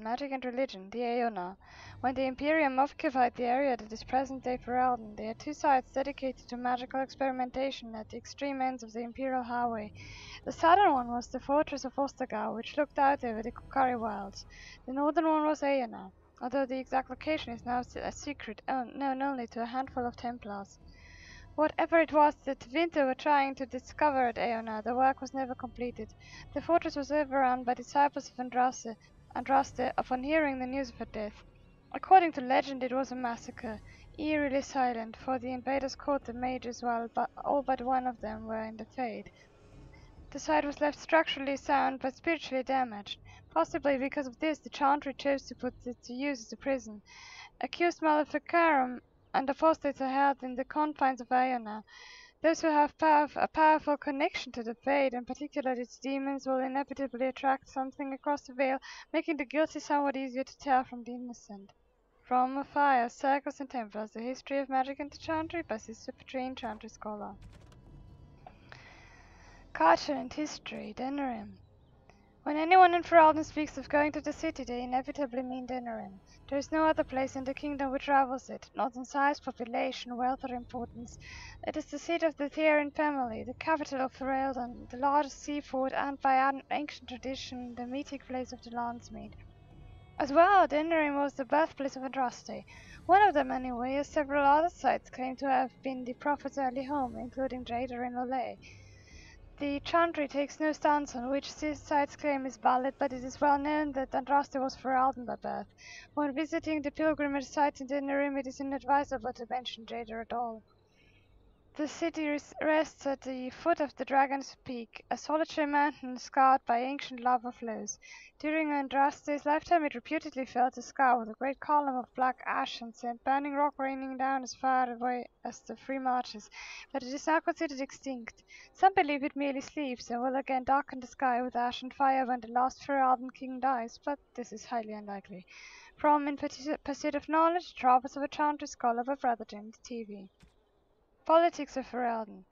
magic and religion, the Aeonar. When the Imperium occupied the area that is present-day Ferelden, they had two sites dedicated to magical experimentation at the extreme ends of the Imperial Highway. The southern one was the fortress of Ostergau, which looked out over the Qunari wilds. The northern one was Aeonar, although the exact location is now a secret known only to a handful of Templars. Whatever it was that Winter were trying to discover at Aeonar, the work was never completed. The fortress was overrun by disciples of Andraste upon hearing the news of her death. According to legend, it was a massacre, eerily silent, for the invaders caught the mages while all but one of them were in the Fade. The site was left structurally sound but spiritually damaged. Possibly because of this, the Chantry chose to put it to use as a prison. Accused Maleficarum and apostates are held in the confines of Aeonar. Those who have a powerful connection to the Fade, and particularly its demons, will inevitably attract something across the veil, making the guilty somewhat easier to tell from the innocent. From Afire, Circles and Templars, The History of Magic and the Chantry by Sister Petrine, Chantry Scholar. Culture and History, Denerim. When anyone in Ferelden speaks of going to the city, they inevitably mean Denerim. There is no other place in the kingdom which rivals it, not in size, population, wealth or importance. It is the seat of the Therin family, the capital of Ferelden, the largest seaport, and by ancient tradition, the meeting place of the Landsmeet. As well, Denerim was the birthplace of Andraste. One of them anyway, as several other sites claim to have been the prophet's early home, including Jada and Olay. The Chantry takes no stance on which side's claim is valid, but it is well known that Andraste was Ferelden by birth. When visiting the pilgrimage sites in Denerim, it is inadvisable to mention Jada at all. The city rests at the foot of the Dragon's Peak, a solitary mountain scarred by ancient lava flows. During Andraste's lifetime, it reputedly filled the sky with a great column of black ash and sent burning rock raining down as far away as the Free Marches, but it is now considered extinct. Some believe it merely sleeps and will again darken the sky with ash and fire when the last Ferelden king dies, but this is highly unlikely. From In Pursuit of Knowledge, Travels of a Chantry Scholar by Brother Jim, TV. Politics of Ferelden.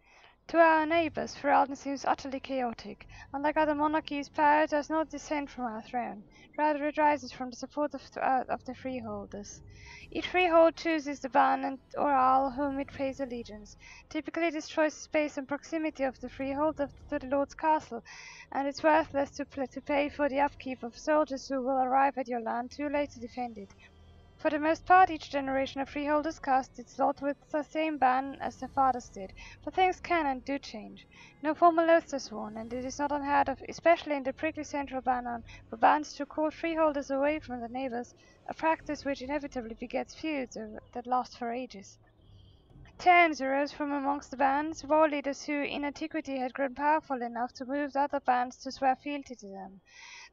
To our neighbours, Ferelden seems utterly chaotic. Unlike other monarchies, power does not descend from our throne. Rather, it rises from the support of the freeholders. Each freehold chooses the ban or owl whom it pays allegiance. Typically, this choice is based on proximity of the freehold to the lord's castle, and it's worthless to pay for the upkeep of soldiers who will arrive at your land too late to defend it. For the most part, each generation of freeholders cast its lot with the same ban as their fathers did, but things can and do change. No formal oaths are sworn, and it is not unheard of, especially in the prickly central Banon, for bans to call freeholders away from their neighbours, a practice which inevitably begets feuds that last for ages. Terns arose from amongst the bands, war leaders who in antiquity had grown powerful enough to move the other bands to swear fealty to them.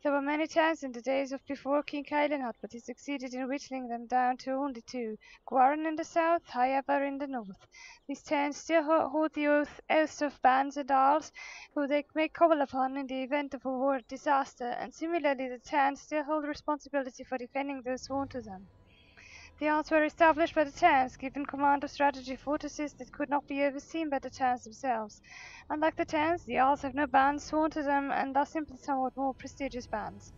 There were many Terns in the days of before King Caelenhad, but he succeeded in whittling them down to only two, Gwaran in the south, Hyavar in the north. These Terns still hold the oaths of bands and Arls, who they may call upon in the event of a war disaster, and similarly the Terns still hold responsibility for defending those sworn to them. The Arls were established by the Terns, given command of strategy fortresses that could not be overseen by the Terns themselves. Unlike the Terns, the Arls have no bands sworn to them and are simply somewhat more prestigious bands.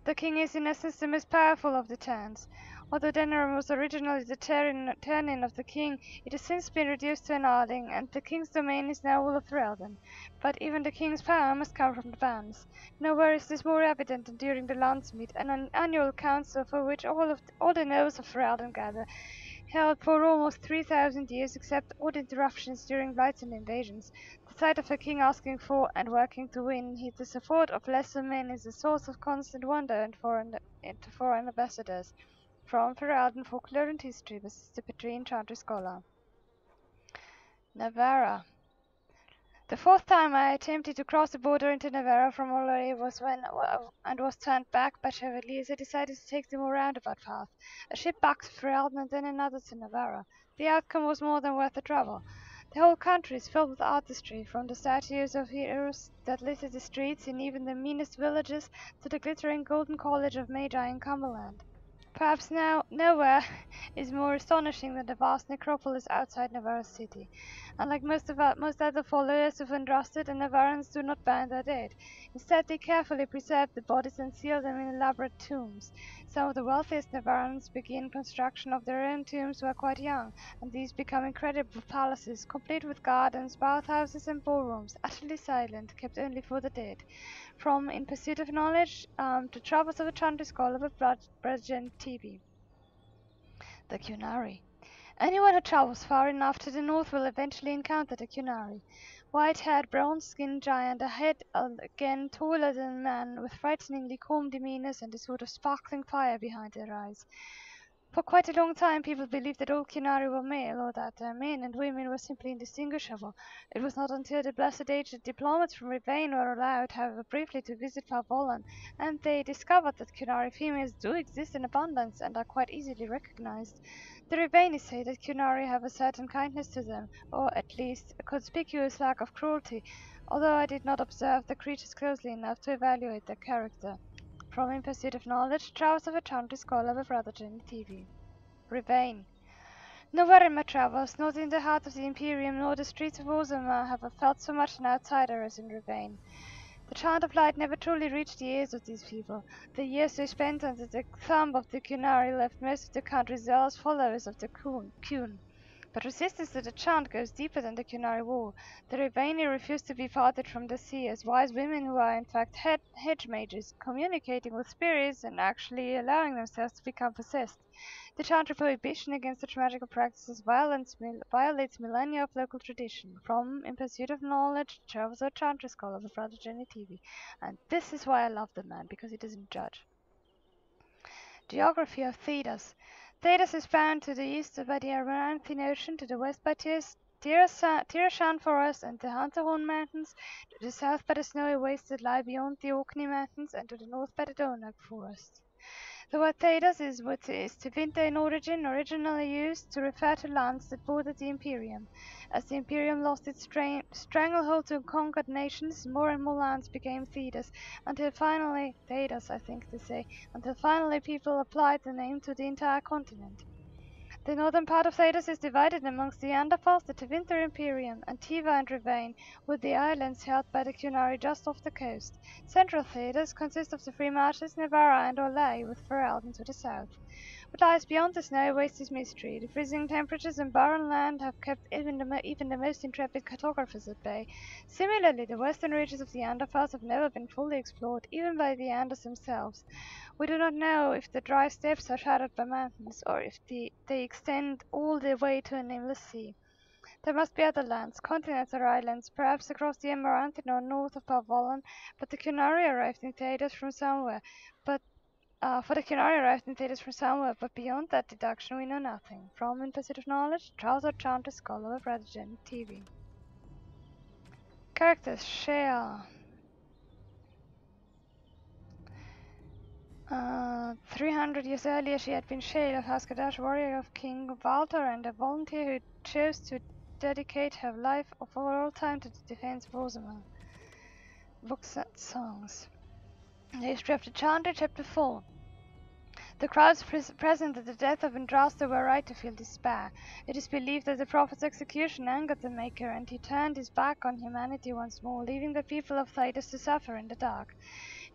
The king is in essence the most powerful of the Terns. Although Denerim was originally the Ternin of the king, it has since been reduced to an Arling, and the king's domain is now all of Ferelden. But even the king's power must come from the bands. Nowhere is this more evident than during the Landsmeet, an annual council for which all the nobles of Ferelden gather, held for almost 3,000 years except odd interruptions during blights and invasions. The sight of a king asking for, and working to win, the support of lesser men is a source of constant wonder to foreign ambassadors. From Ferelden, Folklore and History by Sister Petrine, Chantry Scholar. Nevarra. The fourth time I attempted to cross the border into Nevarra from Olay was turned back by Chevaliers. I decided to take the more roundabout path. A ship back to Ferelden and then another to Nevarra. The outcome was more than worth the trouble. The whole country is filled with artistry, from the statues of heroes that litter the streets in even the meanest villages to the glittering golden college of Magi in Cumberland. Perhaps now nowhere is more astonishing than the vast necropolis outside Nevarra city. Unlike most other followers of Andraste, the Nevarrans do not burn their dead. Instead, they carefully preserve the bodies and seal them in elaborate tombs. Some of the wealthiest Nevarrans begin construction of their own tombs while quite young, and these become incredible palaces, complete with gardens, bathhouses, and ballrooms, utterly silent, kept only for the dead. From In Pursuit of Knowledge, to Travels of a Chantry Scholar with Brothergen TV. The Qunari. Anyone who travels far enough to the north will eventually encounter the Qunari. White-haired, brown-skinned giant, a head again taller than man, with frighteningly calm demeanors and a sort of sparkling fire behind their eyes. For quite a long time people believed that all Qunari were male, or that men and women were simply indistinguishable. It was not until the blessed age that diplomats from Rivain were allowed, however briefly, to visit Ferelden, and they discovered that Qunari females do exist in abundance and are quite easily recognized. The Rivainis say that Qunari have a certain kindness to them, or at least a conspicuous lack of cruelty, although I did not observe the creatures closely enough to evaluate their character. From In Pursuit of Knowledge, Travels of a Chantry Scholar with Brothergen TV. Rivain. Nowhere in my travels, not in the heart of the Imperium nor the streets of Orzammar, have I felt so much an outsider as in Rivain. The chant of light never truly reached the ears of these people. The years they spent under the thumb of the Qunari left most of the country zealous followers of the Qun. But resistance to the chant goes deeper than the Qunari war. The Rivaini refuse to be parted from the sea as wise women who are in fact hedge mages, communicating with spirits and actually allowing themselves to become possessed. The chantry prohibition against such magical practices violates millennia of local tradition. From In Pursuit of Knowledge, Travels of a Chantry Scholar with Brothergen TV. And this is why I love the man, because he doesn't judge. Geography of Thedas. Thedas is bound to the east by the Amaranthine Ocean, to the west by Tirashan Forest and the Hunterhorn Mountains, to the south by the snowy wastes that lie beyond the Orkney Mountains, and to the north by the Donag Forest. The word Thedas is what is Tevinter in origin, originally used to refer to lands that bordered the Imperium. As the Imperium lost its stranglehold to conquered nations, more and more lands became Thedas, until finally, Thedas I think to say, until finally people applied the name to the entire continent. The northern part of Thedas is divided amongst the Andafals, the Tevinter Imperium, and Tiva and Rivain, with the islands held by the Qunari just off the coast. Central Thedas consists of the free marshes, Nevarra and Orlais, with Ferelden to the south. What lies beyond the snowy waste is mystery. The freezing temperatures and barren land have kept even the most intrepid cartographers at bay. Similarly, the western reaches of the Andafals have never been fully explored, even by the Andals themselves. We do not know if the dry steppes are shadowed by mountains, or if they extend all the way to a nameless sea. There must be other lands, continents or islands, perhaps across the Amaranthine or north of Ferelden, but the Qunari arrived in Thedas from somewhere. But beyond that deduction we know nothing. From In Pursuit of Knowledge, Travels of a Chantry Scholar with Brothergen TV. Characters: Shale. 300 years earlier she had been Shale, of Haskadash, warrior of King Valtor, and a volunteer who chose to dedicate her life for all time to the defense of Orzammar. Books and songs. The History of the Chantry, Chapter 4. The crowds present at the death of Andraste were right to feel despair. It is believed that the prophet's execution angered the Maker, and he turned his back on humanity once more, leaving the people of Thedas to suffer in the dark.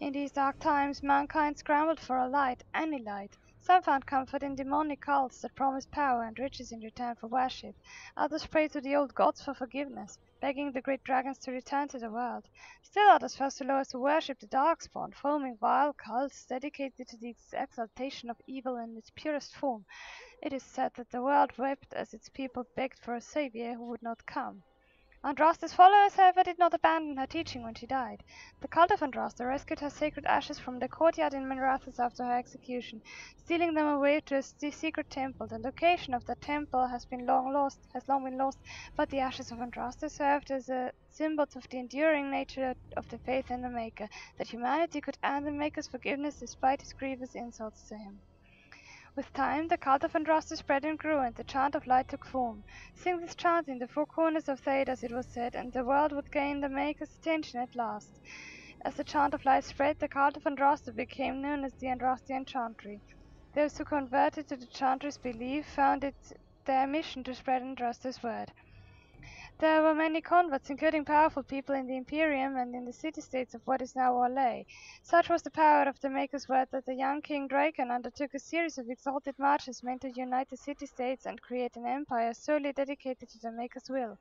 In these dark times, mankind scrambled for a light, any light. Some found comfort in demonic cults that promised power and riches in return for worship. Others prayed to the old gods for forgiveness, begging the great dragons to return to the world. Still others fell so low as to worship the darkspawn, forming vile cults dedicated to the exaltation of evil in its purest form. It is said that the world wept as its people begged for a savior who would not come. Andraste's followers, however, did not abandon her teaching when she died. The cult of Andraste rescued her sacred ashes from the courtyard in Minrathous after her execution, stealing them away to a secret temple. The location of the temple has long been lost, but the ashes of Andraste served as a symbol of the enduring nature of the faith in the Maker, that humanity could earn the Maker's forgiveness despite his grievous insults to him. With time, the cult of Andraste spread and grew, and the chant of light took form. Sing this chant in the four corners of Thedas, it was said, and the world would gain the Maker's attention at last. As the chant of light spread, the cult of Andraste became known as the Andrastian Chantry. Those who converted to the Chantry's belief found it their mission to spread and trust his word. There were many converts, including powerful people in the Imperium and in the city-states of what is now Orlais. Such was the power of the Maker's word that the young King Draken undertook a series of exalted marches meant to unite the city-states and create an empire solely dedicated to the Maker's will.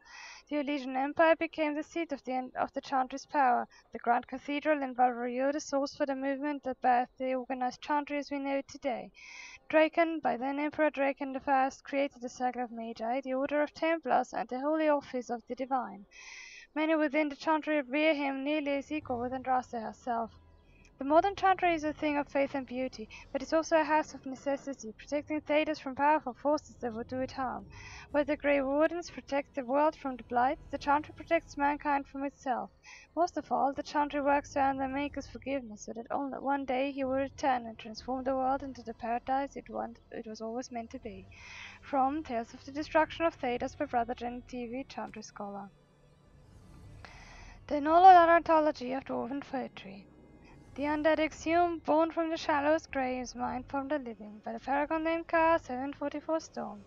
The Elysian Empire became the seat of the Chantry's power. The Grand Cathedral in Val Royeaux, the source for the movement that birthed the organized Chantry as we know it today. Draken, by then Emperor Draken I, created the Circle of Magi, the Order of Templars, and the Holy Office of the Divine. Many within the Chantry revere him nearly as equal with Andraste herself. The modern Chantry is a thing of faith and beauty, but is also a house of necessity, protecting Thedas from powerful forces that would do it harm. Where the Grey Wardens protect the world from the Blight, the Chantry protects mankind from itself. Most of all, the Chantry works to earn the Maker's forgiveness, so that one day he will return and transform the world into the paradise it was always meant to be. From Tales of the Destruction of Thedas by Brother Jenny TV, Chantry Scholar. The Noladar Anthology of Dwarven Poetry. The undead exhumed, born from the shallow's graves, mined from the living, by the Paragon named Car, 744 Storm.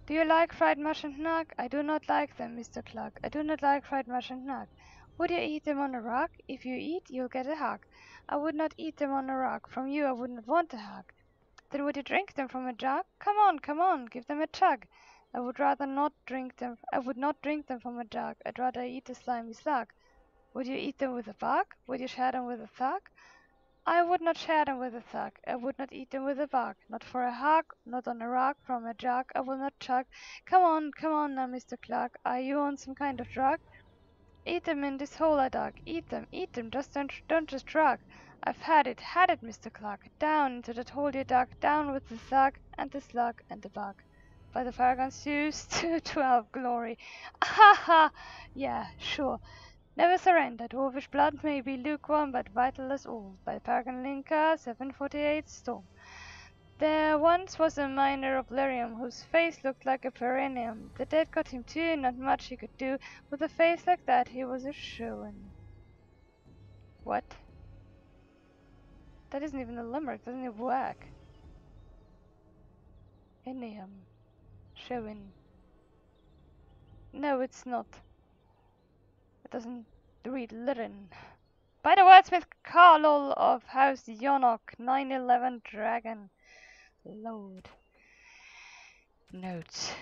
Do you like fried mush and nug? I do not like them, Mr. Cluck. I do not like fried mush and nug. Would you eat them on a rock? If you eat, you'll get a hug. I would not eat them on a rock. From you I would not want a hug. Then would you drink them from a jug? Come on, give them a chug. I would not drink them from a jug. I'd rather eat a slimy slug. Would you eat them with a bug? Would you share them with a thug? I would not share them with a thug. I would not eat them with a bug. Not for a hug, not on a rock, from a jug. I will not chug. Come on now, Mr. Clark. Are you on some kind of drug? Eat them in this hole I dug. Eat them. Just don't just shrug. I've had it, Mr. Clark. Down into that hole you dug. Down with the thug and the slug and the bug. By the Paragon Zeus, 212 glory. Ha ha! Yeah, sure. Never surrender. Dwarvish blood may be lukewarm, but vital as all. By Paragon Linka, 748 Storm. There once was a miner of Lyrium whose face looked like a perennium. The dead got him too, not much he could do. With a face like that, he was a shoo-in. What? That isn't even a limerick, doesn't it work? Inium. Shoo-in. No, it's not. It doesn't read Lirin. By the wordsmith Carlol of House Yonok, 911 Dragon. Load. Notes.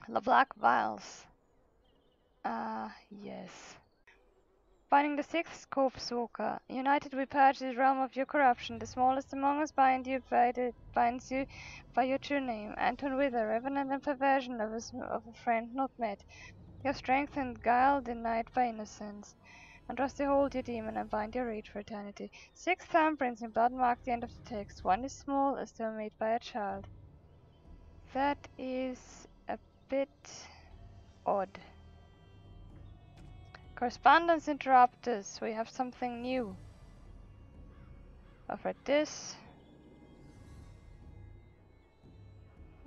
The Black Vials. Yes. Binding the sixth corpse walker. United we purge this realm of your corruption. The smallest among us binds you by your true name. Anton Wither, revenant and perversion of a friend not met. Your strength and guile denied by innocence. And Rusty hold your demon and bind your rage for eternity. 6 thumbprints in blood mark the end of the text. One is small, as though made by a child. That is a bit odd. Correspondence Interruptus. We have something new. I've read this.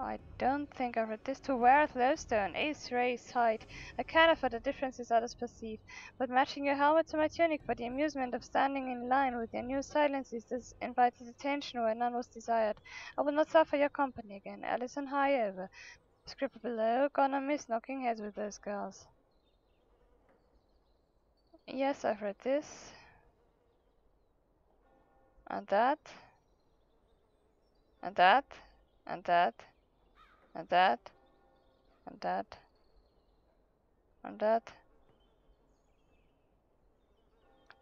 I don't think I've read this. To wear at Lowstone, Ace Race height. I can for the differences others perceive, but matching your helmet to my tunic for the amusement of standing in line with your new silences this invited attention where none was desired. I will not suffer your company again. Alison high over. Scribble below, gonna miss knocking heads with those girls. Yes, I've read this. And that. And that. And that. And that. And that. And that.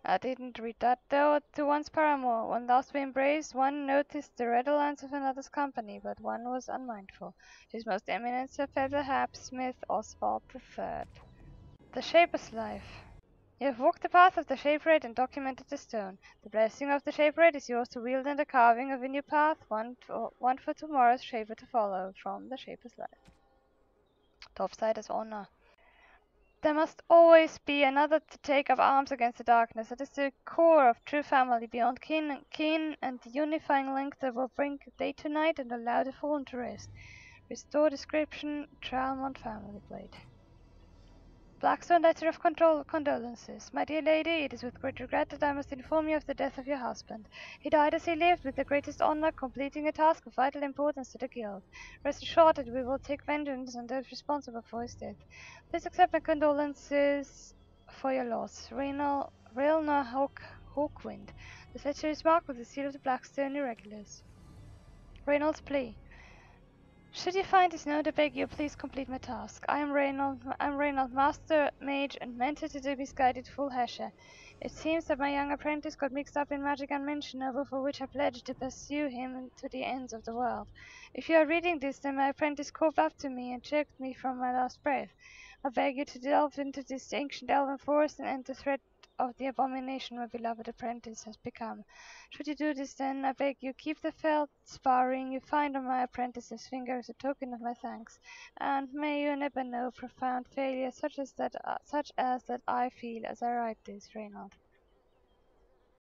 I didn't read that though. To one's paramour, when last we embraced, one noticed the redolence of another's company, but one was unmindful. His most eminent Sir Featherhap Smith Oswald III. The Shaper's Life. You have walked the path of the Shaperate and documented the stone. The blessing of the Shaperate is yours to wield in the carving of a new path, one for tomorrow's Shaper to follow, from the Shaper's Life. Topsider's Honor. There must always be another to take up arms against the darkness. It is the core of true family, beyond kin and the unifying link that will bring day to night and allow the fallen to rest. Restore description, Tralmont family blade. Blackstone letter of condolences. My dear lady, it is with great regret that I must inform you of the death of your husband. He died as he lived, with the greatest honor, completing a task of vital importance to the guild. Rest assured that we will take vengeance on those responsible for his death. Please accept my condolences for your loss. Railnar Hawkwind. This letter is marked with the seal of the Blackstone Irregulars. Renold's plea. Should you find this note, I beg you, please complete my task. I am Renold, master, mage, and mentor to the misguided fool Hesher. It seems that my young apprentice got mixed up in magic unmentionable, for which I pledged to pursue him to the ends of the world. If you are reading this, then my apprentice called up to me and choked me from my last breath. I beg you to delve into this ancient elven forest and end the threat of the abomination my beloved apprentice has become. Should you do this, then, I beg you, keep the felt sparring you find on my apprentice's finger as a token of my thanks, and may you never know profound failure such as that I feel as I write this, Renold.